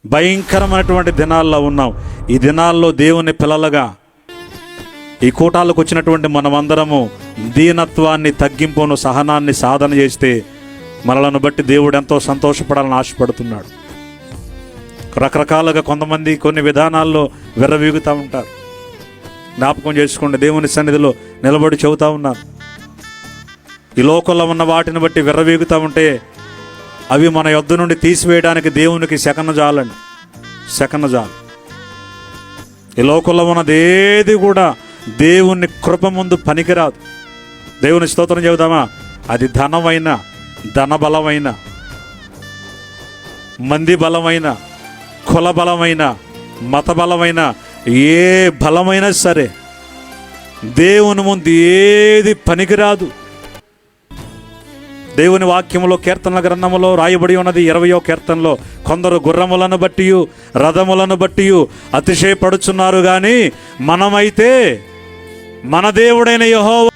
భయంకరమైనటువంటి దినాల్లో ఉన్నాం. ఈ దినాల్లో దేవుని పిల్లలుగా ఈ కూటాలకు వచ్చినటువంటి మనమందరము దీనత్వాన్ని, తగ్గింపును, సహనాన్ని సాధన చేస్తే మనలను బట్టి దేవుడు ఎంతో సంతోషపడాలని ఆశపడుతున్నాడు. రకరకాలుగా కొంతమంది కొన్ని విధానాల్లో విర్రవీగుతూ ఉంటారు. జ్ఞాపకం చేసుకోండి, దేవుని సన్నిధిలో నిలబడి చెబుతూ ఉన్నారు. ఈ లోకంలో ఉన్న వాటిని బట్టి విర్రవీగుతూ ఉంటే అవి మన యొద్ద నుండి తీసివేయడానికి దేవునికి సెకను చాలండి, సెకను చాలు. ఈ లోకంలో ఉన్నదేది కూడా దేవుని కృప ముందు పనికిరాదు. దేవుని స్తోత్రం చెబుదామా? అది ధనమైన, ధనబలమైన, మంది బలమైన, కుల బలమైన, మత బలమైన, ఏ బలమైనా సరే దేవుని ముందు ఏది పనికిరాదు. దేవుని వాక్యములో, కీర్తనల గ్రంథములో రాయబడి ఉన్నది 20వ కీర్తనలో, కొందరు గుర్రములను బట్టి, రథములను బట్టి అతిశయపడుచున్నారు, కానీ మనమైతే మన దేవుడైన యెహోవా